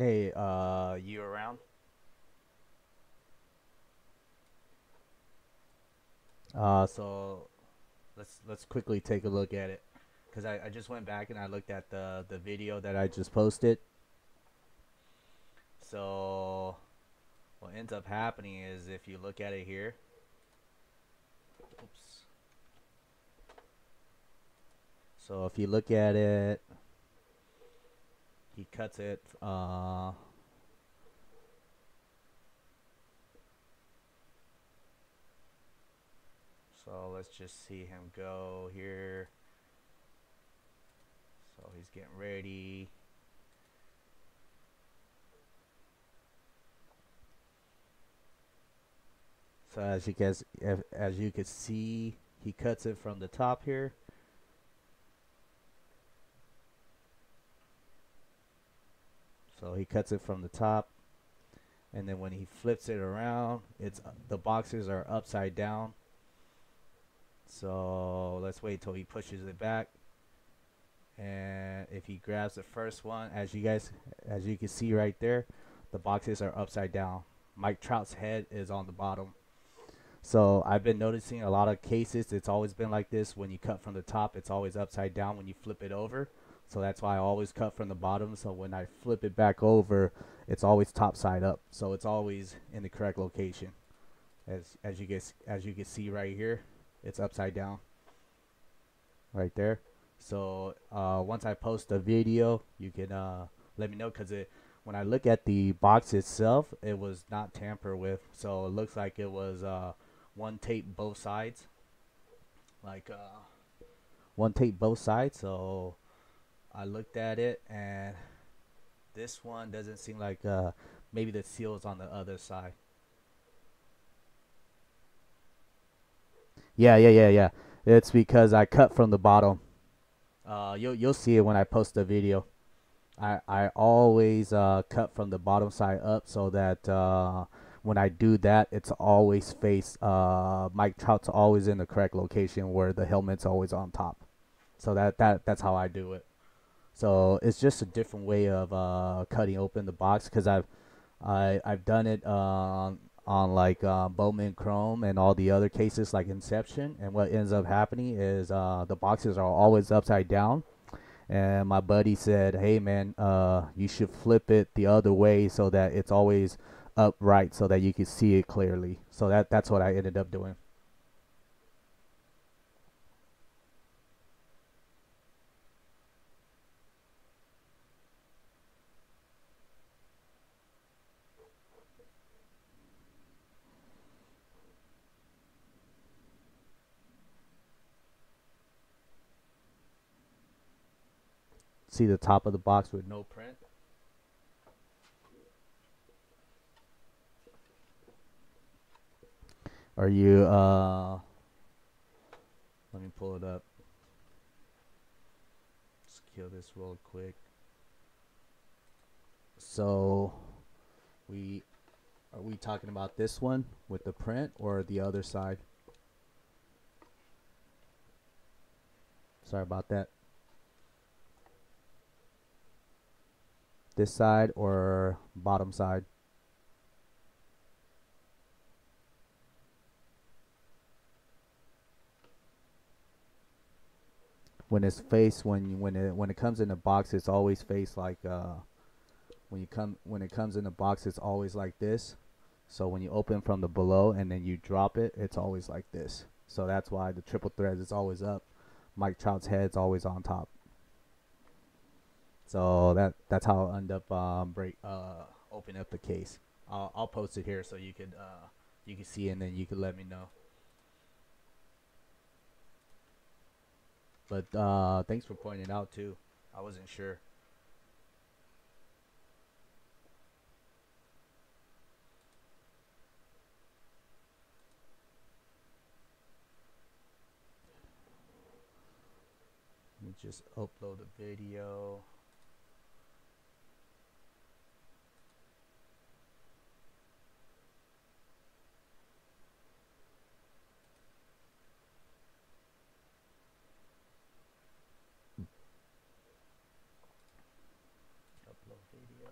Hey, you around? So let's quickly take a look at it, cause I just went back and I looked at the video that I just posted. So what ends up happening is if you look at it here, oops. So if you look at it, he cuts it. So let's just see him go here. So he's getting ready. So as you can see, he cuts it from the top here. So he cuts it from the top, and then when he flips it around, it's the boxes are upside down. So let's wait till he pushes it back, and if he grabs the first one, as you can see right there, the boxes are upside down. Mike Trout's head is on the bottom. So I've been noticing a lot of cases. It's always been like this. When you cut from the top, it's always upside down when you flip it over. So that's why I always cut from the bottom. So when I flip it back over, it's always top side up. So it's always in the correct location. As you can see right here, it's upside down right there. So once I post a video, you can let me know, because it when I look at the box itself, it was not tampered with. So it looks like it was one tape both sides, like one tape both sides. So I looked at it, and this one doesn't seem like maybe the seal is on the other side. Yeah. It's because I cut from the bottom. You'll see it when I post the video. I always cut from the bottom side up, so that when I do that, it's always face Mike Trout's always in the correct location where the helmet's always on top. So that's how I do it. So it's just a different way of cutting open the box, because I've done it on like Bowman Chrome and all the other cases like Inception, and what ends up happening is the boxes are always upside down, and my buddy said, "Hey man, you should flip it the other way so that it's always upright so that you can see it clearly." So that's what I ended up doing. See the top of the box with no print. Are you let me pull it up. Let's kill this real quick. So we are we talking about this one with the print or the other side? Sorry about that. This side or bottom side? When it's faced, when it comes in the box, it's always faced like when it comes in the box, it's always like this. So when you open from the below and then you drop it, it's always like this. So that's why the triple threads is always up. Mike Trout's head's always on top. So that's how I end up break open up the case. I'll post it here so you can see, and then you can let me know. But thanks for pointing it out too. I wasn't sure. Let me just upload the video. Upload video.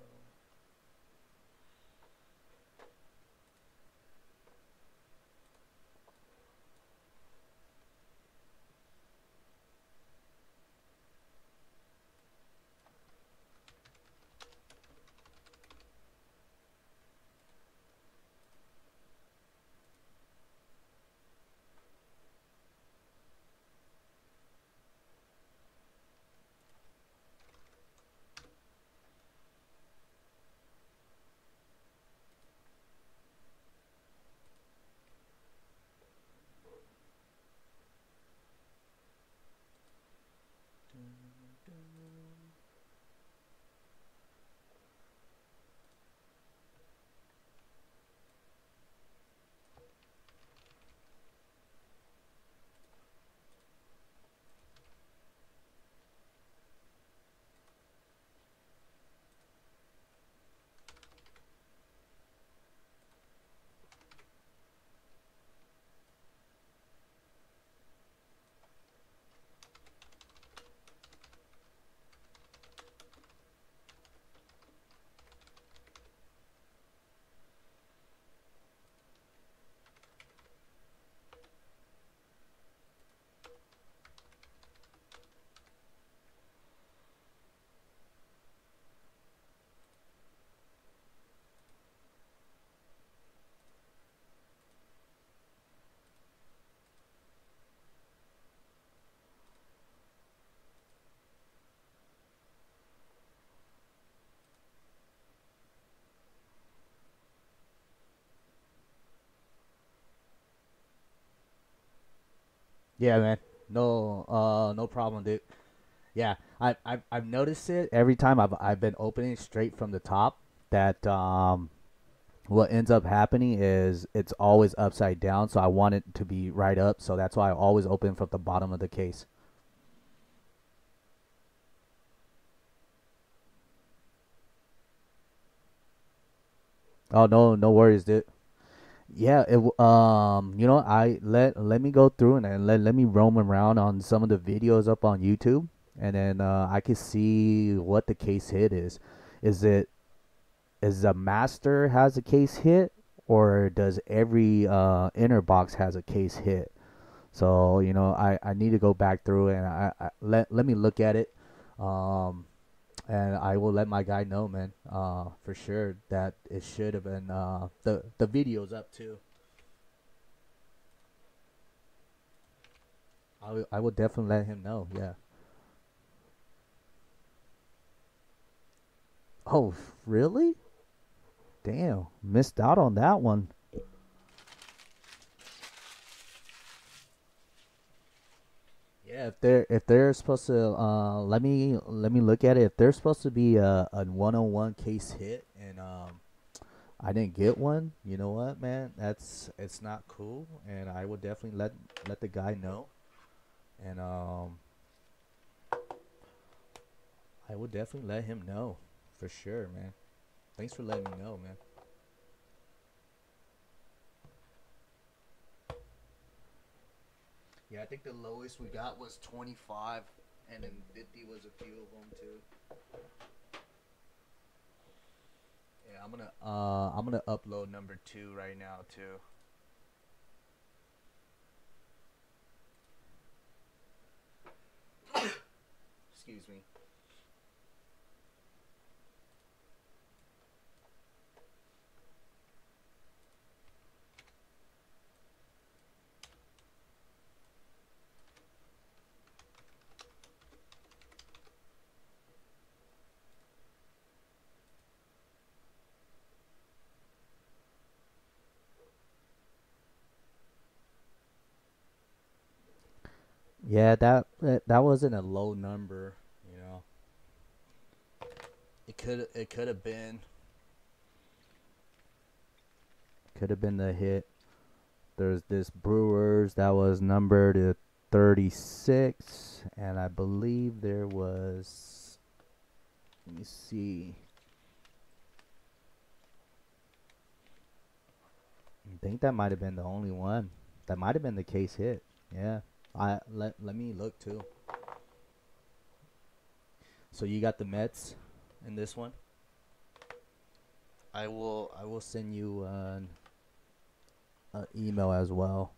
Yeah, man. No, no problem, dude. Yeah, I've noticed it every time I've been opening straight from the top. That what ends up happening is it's always upside down. So I want it to be right up. So that's why I always open from the bottom of the case. Oh no, no worries, dude. Yeah, I let me go through and then let me roam around on some of the videos up on YouTube, and then I can see what the case hit is. Is it is the master has a case hit, or does every inner box has a case hit? So I need to go back through and let me look at it, um, and I will let my guy know, man, for sure that it should have been the video's up too. I will definitely let him know. Yeah. Oh, really? Damn, missed out on that one. Yeah, if they're supposed to let me look at it. If they're supposed to be a 101 case hit and I didn't get one, you know what, man? It's not cool, and I would definitely let the guy know, and I would definitely let him know for sure, man. Thanks for letting me know, man. Yeah, I think the lowest we got was 25, and then 50 was a few of them too. Yeah, I'm gonna upload number two right now too. Excuse me. Yeah, that wasn't a low number. You know, it could have been the hit. There's this Brewers that was numbered at 36, and I believe there was. Let me see. I think that might have been the only one. That might have been the case hit. Yeah. Let me look too. So you got the Mets in this one. I will send you an email as well.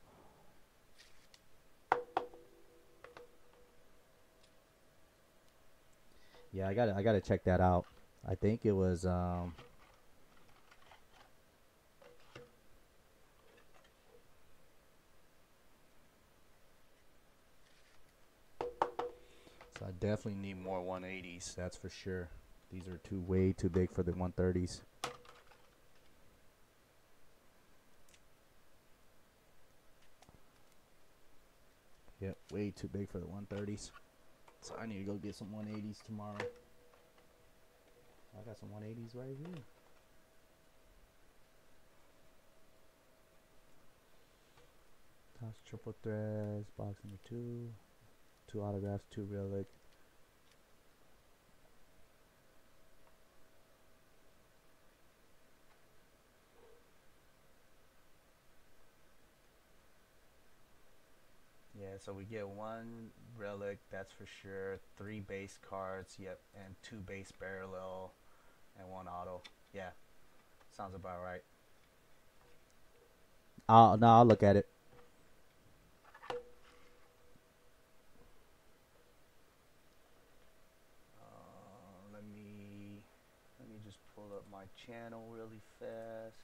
Yeah, I gotta check that out. I think it was so I definitely need more 180s. That's for sure. These are way too big for the 130s. Yep, way too big for the 130s. So I need to go get some 180s tomorrow. I got some 180s right here. Toss triple threads, box number two, two autographs, two relic. Yeah, so we get one relic, that's for sure. Three base cards, yep, and two base parallel, and one auto. Yeah, sounds about right. I'll look at it. Let me just pull up my channel really fast.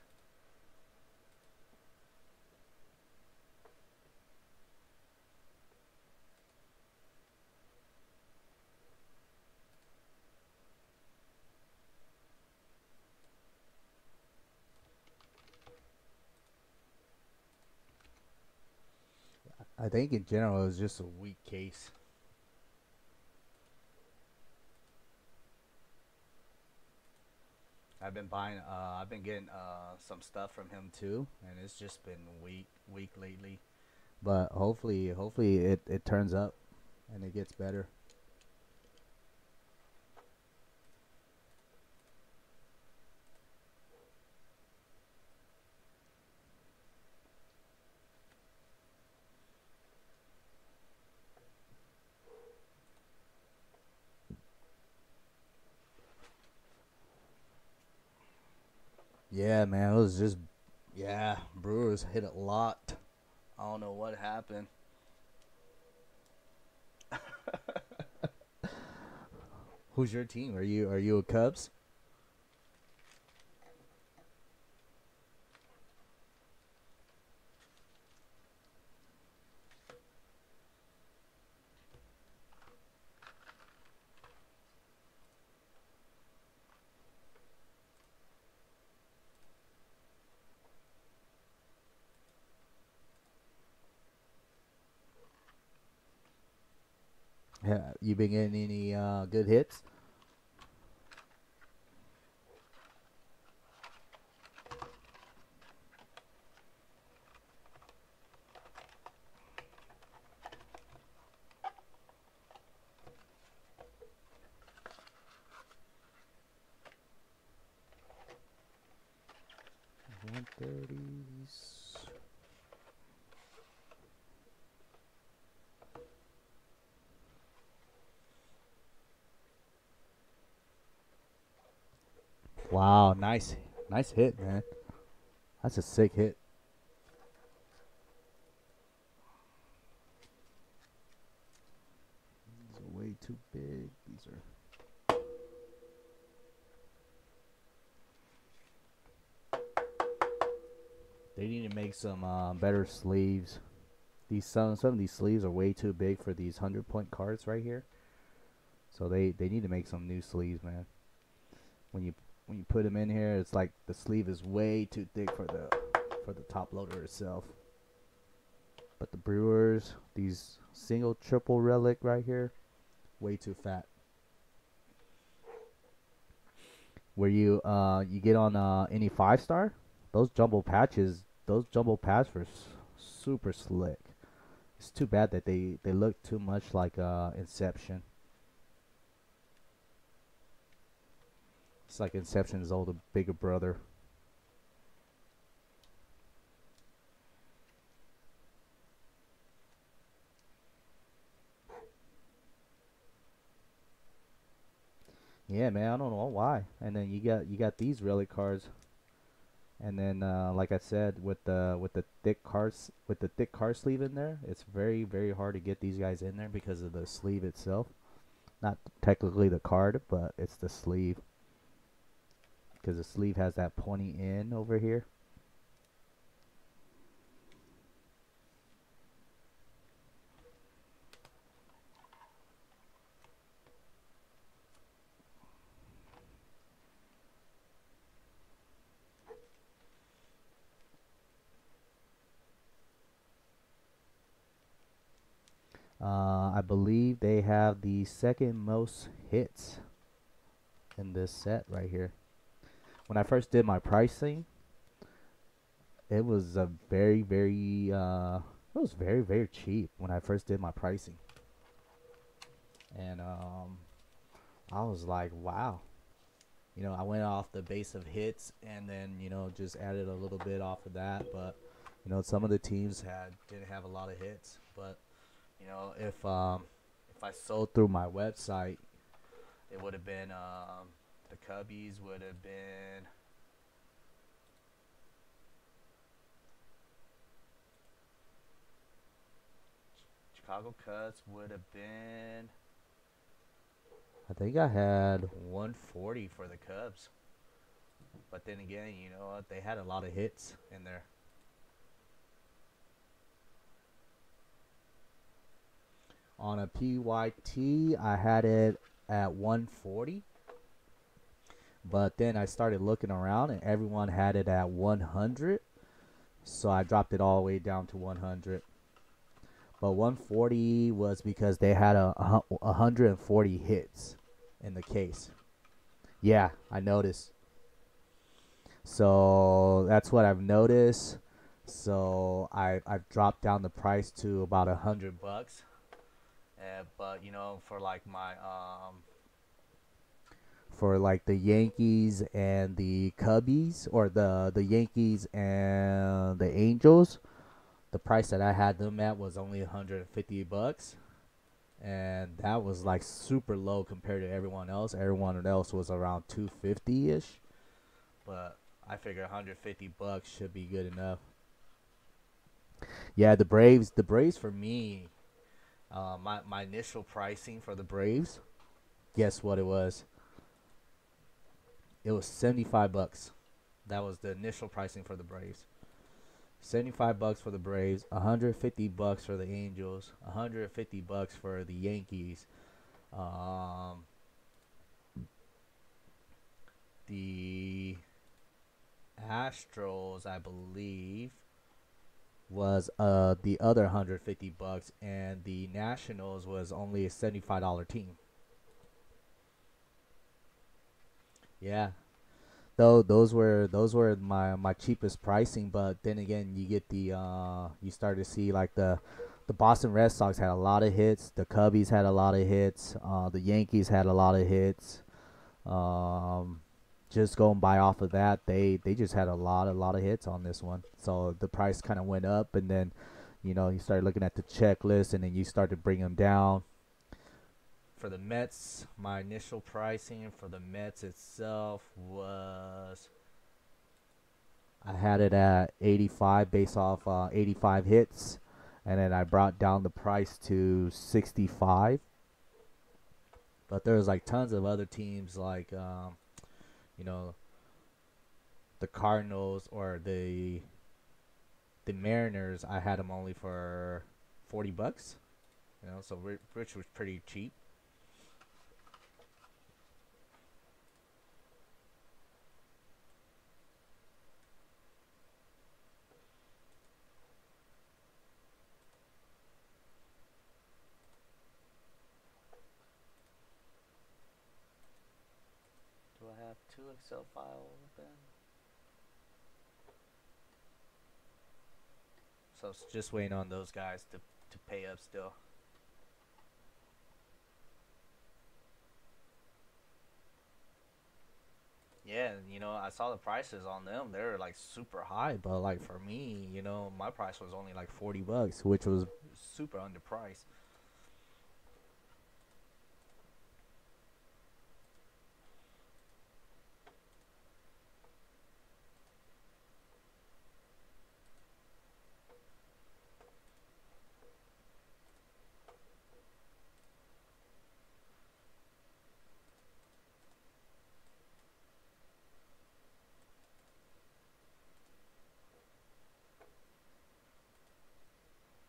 I think in general it was just a weak case. I've been getting some stuff from him too, and it's just been weak lately. But hopefully it turns up and it gets better. Yeah, man, it was just yeah. Brewers hit a lot. I don't know what happened. Who's your team? Are you a Cubs? 'Have you been getting any good hits? 130s. Wow, nice hit, man. That's a sick hit. These are way too big. These are. They need to make some better sleeves. These some of these sleeves are way too big for these 100-point cards right here. So they need to make some new sleeves, man. When you when you put them in here, it's like the sleeve is way too thick for the top loader itself. But the Brewers, these single triple relic right here, way too fat. Where you get on any 5-star, those jumbo patches were super slick. It's too bad that they look too much like Inception. It's like Inception's older, bigger brother. Yeah, man, I don't know why. And then you got these relic cards, and then like I said, with the thick card sleeve in there, it's very hard to get these guys in there because of the sleeve itself. Not technically the card, but it's the sleeve because the sleeve has that pointy end over here. I believe they have the second most hits in this set right here. When I first did my pricing, it was a it was very cheap when I first did my pricing, and I was like, wow. I went off the base of hits and then just added a little bit off of that, but some of the teams didn't have a lot of hits, but if I sold through my website, it would have been the Cubbies would have been Chicago Cubs would have been. I think I had 140 for the Cubs, but then again, they had a lot of hits in there. On a PYT, I had it at 140, but then I started looking around and everyone had it at 100, so I dropped it all the way down to 100. But 140 was because they had 140 hits in the case. Yeah, I noticed. So that's what I've noticed. So I've dropped down the price to about $100. But you know, for like the Yankees and the Cubbies, or the Yankees and the Angels, the price that I had them at was only $150, and that was like super low compared to everyone else. Everyone else was around 250 ish, but I figure $150 should be good enough. Yeah, the Braves for me, my initial pricing for the Braves, guess what it was? It was $75. That was the initial pricing for the Braves. $75 for the Braves, $150 for the Angels, $150 for the Yankees. Um, the Astros, I believe, was the other $150, and the Nationals was only a $75 team. Yeah, though those were my cheapest pricing, but then again, you get you start to see like the Boston Red Sox had a lot of hits, the Cubbies had a lot of hits, the Yankees had a lot of hits. Um, just going by off of that, they just had a lot of hits on this one, so the price kind of went up, and then you started looking at the checklist, and then you start to bring them down. For the Mets, my initial pricing for the Mets itself was, I had it at 85 based off 85 hits, and then I brought down the price to 65. But there's like tons of other teams like you know the Cardinals or the Mariners. I had them only for $40. So Rich was pretty cheap. Do I have two Excel files open? So it's just waiting on those guys to pay up still. Yeah, I saw the prices on them. They're like super high, but like for me, my price was only like $40, which was super underpriced.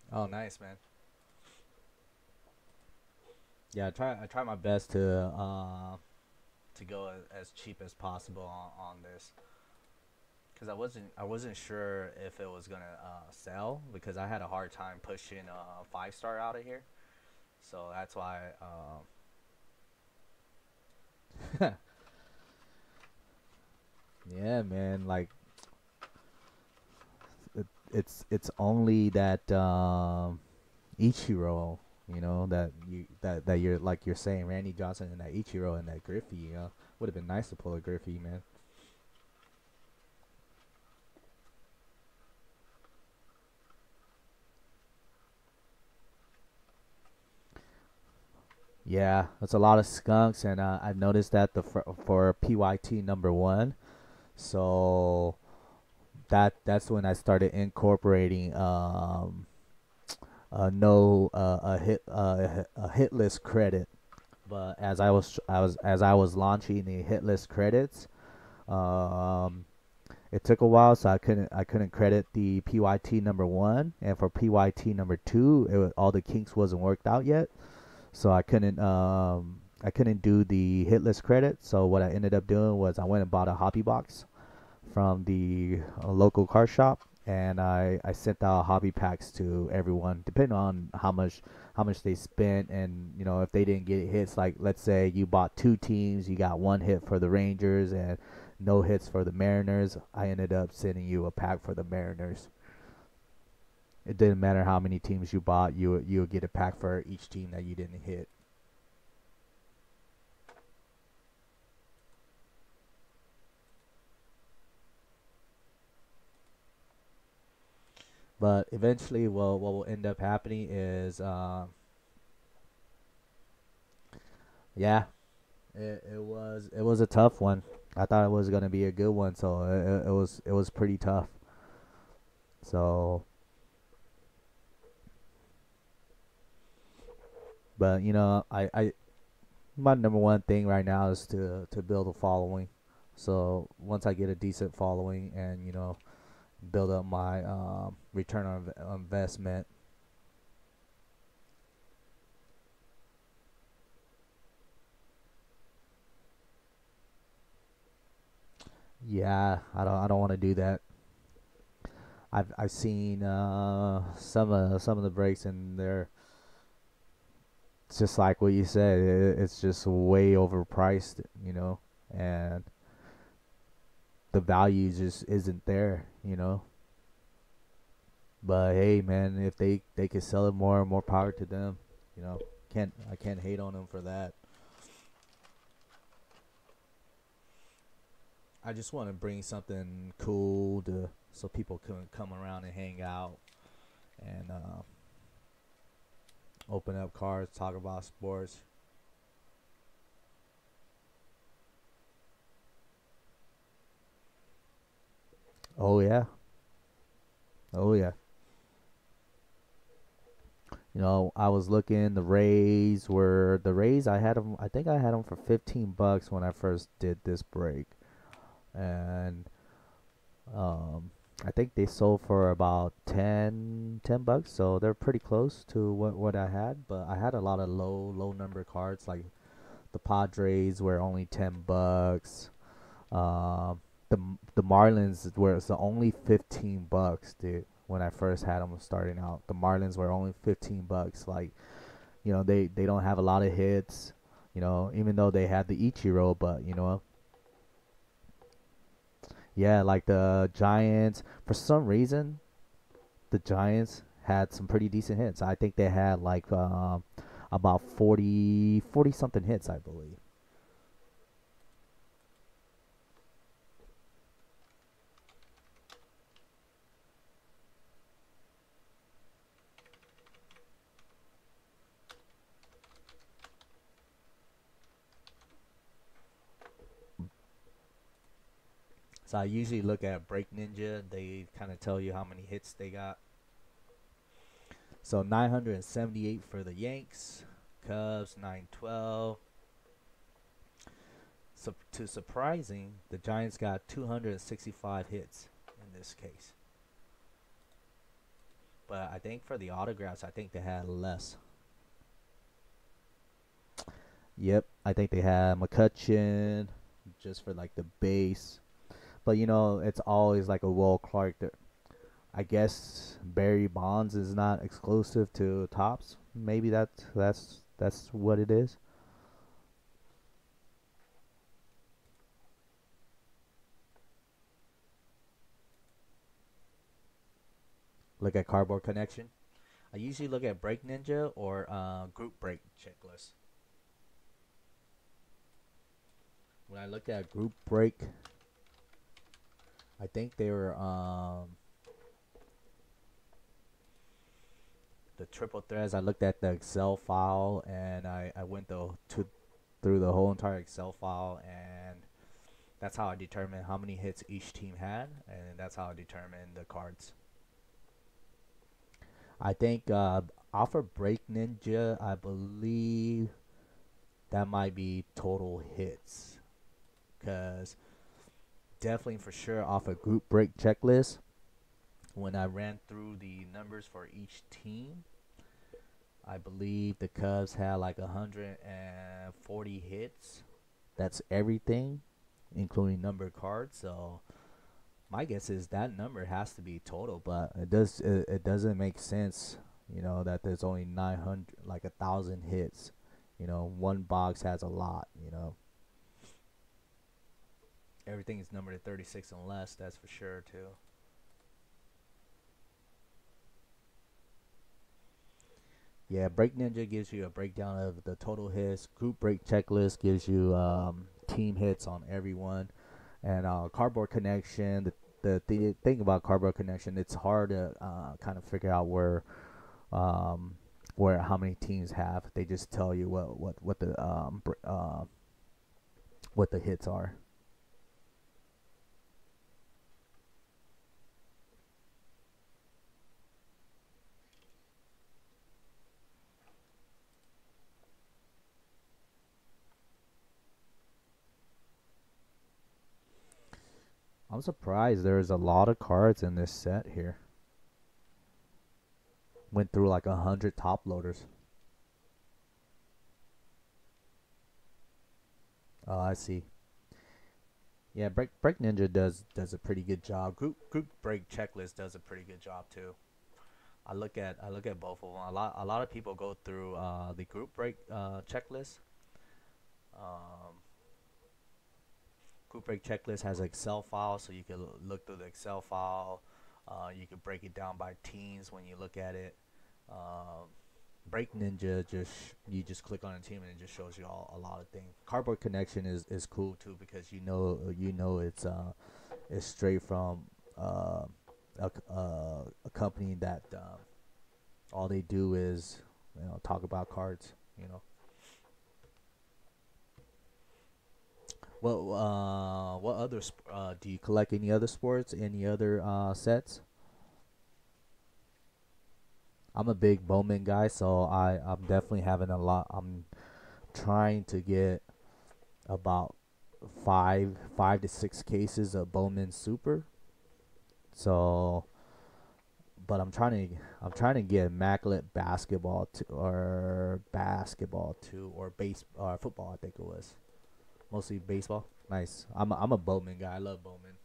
Oh, nice, man. Yeah, I try my best to go as cheap as possible on this, because I wasn't sure if it was gonna sell, because I had a hard time pushing 5 star out of here. So that's why. Yeah, man. Like it's only that Ichiro, that you're like you're saying, Randy Johnson and that Ichiro and that Griffey. Would have been nice to pull a Griffey, man. Yeah, that's a lot of skunks, and I've noticed that for PYT number one. So that's when I started incorporating no a hit list credit. But as I was launching the hit list credits, um, it took a while, so I couldn't credit the PYT number one, and for PYT number two, all the kinks wasn't worked out yet, so I couldn't do the hit list credit. So what I ended up doing was I went and bought a hobby box from the local car shop, and I sent out hobby packs to everyone, depending on how much they spent, and if they didn't get hits, like let's say you bought two teams, you got one hit for the Rangers and no hits for the Mariners. I ended up sending you a pack for the Mariners. It didn't matter how many teams you bought, you would get a pack for each team that you didn't hit. But eventually, well, what will end up happening is, yeah, it was a tough one. I thought it was gonna be a good one, so it was pretty tough. So, but I my number one thing right now is to build a following. So once I get a decent following and build up my return on investment. Yeah, I don't want to do that. I've seen some of the breaks, and they're, it's just like what you said. It's just way overpriced, and the value just isn't there. But hey, man, if they could sell it more power to them. You know, I can't hate on them for that. I just want to bring something cool to so people can come around and hang out and open up cards, talk about sports. Oh yeah, oh yeah. I was looking. The Rays. I had them. I think I had them for $15 when I first did this break, and um, I think they sold for about ten bucks. So they're pretty close to what I had. But I had a lot of low number cards, like the Padres were only $10. Um, the Marlins were it's the only $15, dude. When I first had them starting out, the Marlins were only $15. Like, they don't have a lot of hits. Even though they had the Ichiro, but yeah, like the Giants. For some reason, the Giants had some pretty decent hits. I think they had like about 40 something hits, I believe. So I usually look at Break Ninja. They kind of tell you how many hits they got. So 978 for the Yanks, Cubs 912. So to surprising, the Giants got 265 hits in this case. But I think for the autographs, I think they had less. Yep, I think they had McCutcheon just for like the base. But it's always like a Will Clark. I guess Barry Bonds is not exclusive to Tops. Maybe that's what it is. Look at Cardboard Connection. I usually look at Break Ninja or Group Break Checklist. When I looked at Group Break, I think they were the triple threads. I looked at the Excel file, and I went through the whole entire Excel file, and that's how I determined how many hits each team had, and that's how I determined the cards. I think off of Break Ninja, I believe that might be total hits, because definitely for sure off a group break checklist, when I ran through the numbers for each team, I believe the Cubs had like 140 hits. That's everything, including number cards. So My guess is that number has to be total, but it doesn't make sense, that there's only 900, like 1,000 hits. One box has a lot. Everything is numbered at 36 and less. That's for sure too. Yeah, Break Ninja gives you a breakdown of the total hits. Group Break Checklist gives you team hits on everyone. And Cardboard Connection, the thing about Cardboard Connection, it's hard to kind of figure out um, where how many teams have. They just tell you what the hits are. I'm surprised there's a lot of cards in this set here. Went through like 100 top loaders. Oh, I see. Yeah, Break Ninja does a pretty good job. Group Break Checklist does a pretty good job too. I look at both of them. A lot of people go through the Group Break checklist. Um, Group Break Checklist has an Excel file, so you can look through the Excel file. You can break it down by teams when you look at it. Um, Break Ninja, you just click on a team and it just shows you a lot of things. Cardboard Connection is cool too, because it's straight from uh, a company that all they do is talk about cards. You know. What other do you collect? Any other sports? Any other sets? I'm a big Bowman guy, so I'm definitely having a lot. I'm trying to get about five to six cases of Bowman Super. So, but I'm trying to get immaculate basketball too, or base or football. I think it was mostly baseball. Nice. I'm a Bowman guy. I love Bowman.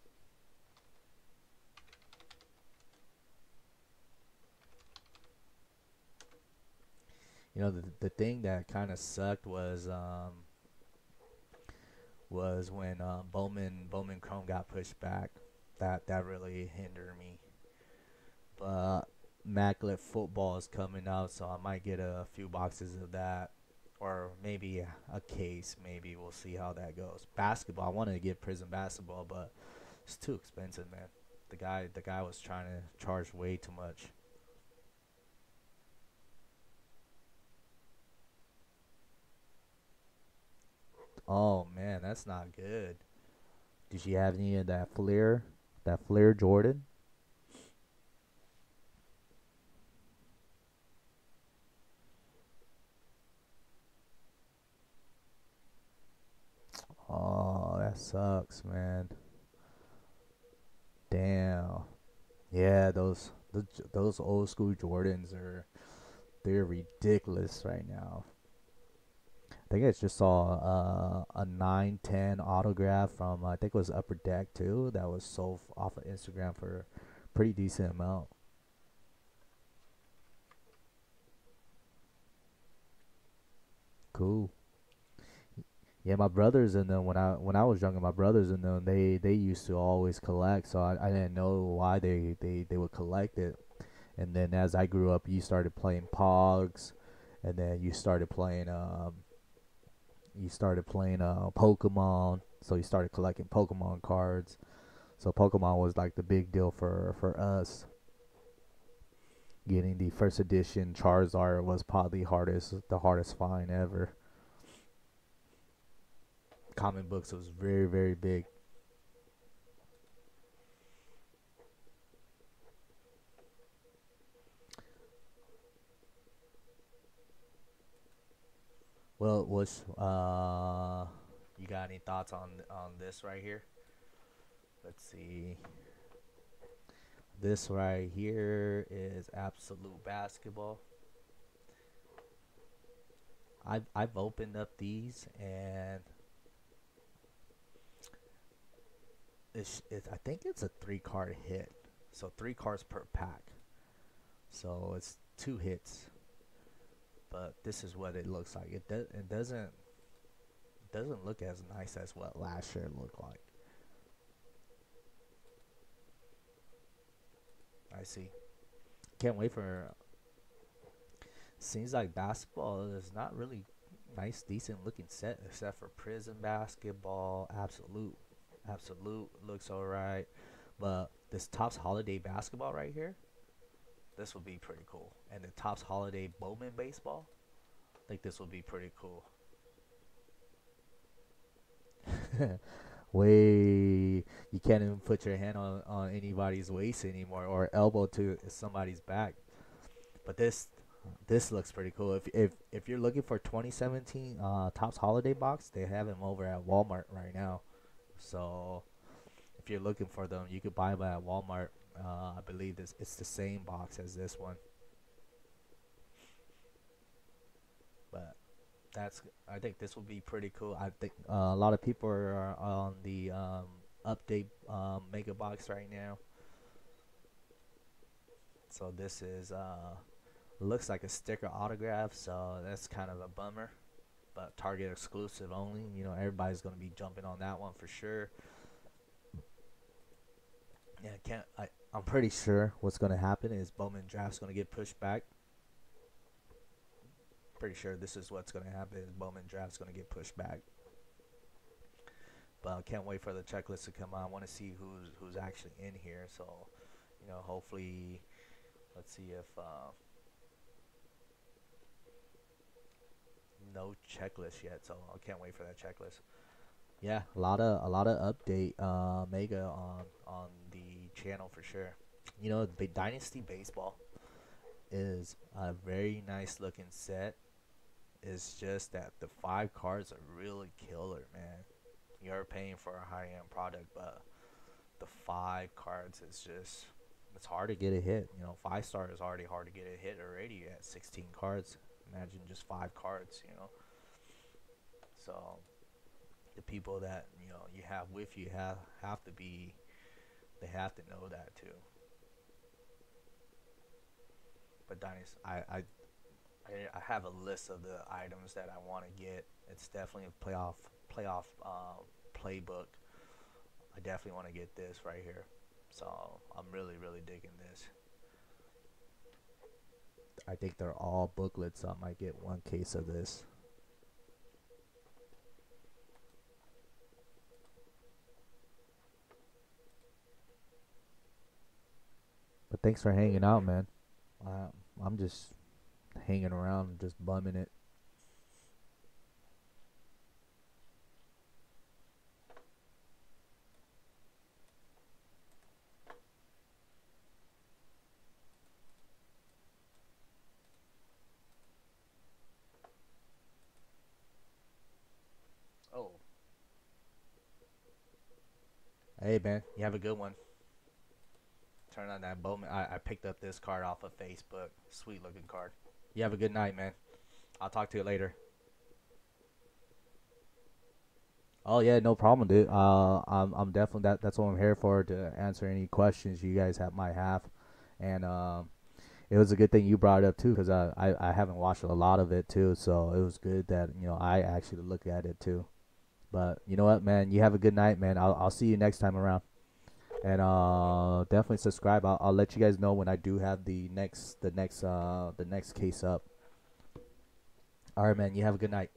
The thing that kind of sucked was when Bowman Chrome got pushed back. That really hindered me. But Immaculate Football is coming out, so I might get a few boxes of that, or maybe a case. Maybe we'll see how that goes. Basketball, I wanted to get Prison Basketball, but it's too expensive, man. The guy was trying to charge way too much. Oh man, that's not good. Did you have any of that Flair Jordan? Oh, that sucks, man. Damn. Yeah, those old school Jordans they're ridiculous right now. I think I just saw a 910 autograph from I think it was Upper Deck too that was sold off of Instagram for a pretty decent amount. Cool. Yeah, my brothers and them when I was younger, my brothers and them they used to always collect, so I didn't know why they would collect it. And then as I grew up, you started playing Pogs, and then you started playing Pokemon, so you started collecting Pokemon cards. So Pokemon was like the big deal for us. Getting the first edition Charizard was probably the hardest find ever. Comic books was very very big. Well, you got any thoughts on this right here? Let's see. This right here is Absolute Basketball. I've opened up these, and I think it's a 3 card hit, so 3 cards per pack. So it's 2 hits. But this is what it looks like. It doesn't look as nice as what last year looked like. I see. Can't wait for. Seems like basketball is not really nice, decent looking set except for Prison Basketball. Absolute looks alright. But this Topps Holiday Basketball right here, this would be pretty cool. And the Topps Holiday Bowman Baseball, I think this would be pretty cool. Way you can't even put your hand on anybody's waist anymore or elbow to somebody's back. But this looks pretty cool. If you're looking for 2017 Topps Holiday box, they have them over at Walmart right now. So if you're looking for them, you could buy them at Walmart. I believe it's the same box as this one. But I think this will be pretty cool. I think a lot of people are on the update mega box right now. So this is looks like a sticker autograph, so that's kind of a bummer. But Target exclusive only. You know, everybody's gonna be jumping on that one for sure. Yeah, can't. I'm pretty sure what's gonna happen is Bowman Draft's gonna get pushed back. Pretty sure this is what's gonna happen is Bowman Draft's gonna get pushed back. But I can't wait for the checklist to come out. I want to see who's actually in here. So, you know, hopefully, let's see if no checklist yet. So I can't wait for that checklist. Yeah, a lot of update mega on the channel for sure. You know, the Dynasty Baseball is a very nice looking set. It's just that the 5 cards are really killer, man. You're paying for a high end product, but the 5 cards is just it's hard to get a hit. You know, 5 star is already hard to get a hit already at 16 cards. Imagine just 5 cards. You know, so the people that you have with you have to be they have to know that too. But Dynasty, I have a list of the items that I want to get. It's definitely a playoff playbook. I definitely want to get this right here. So I'm really digging this. I think they're all booklets, so I might get one case of this. But thanks for hanging out, man. Uh, I'm just hanging around, just bumming it. Oh, hey man, you have a good one. Turn on that Bowman. I picked up this card off of Facebook. Sweet looking card. You have a good night, man. I'll talk to you later. Oh yeah, no problem, dude. I'm definitely that's what I'm here for to answer any questions you guys might have, and it was a good thing you brought it up too because I haven't watched a lot of it too, so it was good that I actually look at it too. But you know what, man, you have a good night, man. I'll see you next time around, and definitely subscribe. I'll let you guys know when I do have the next case up. All right, man. You have a good night.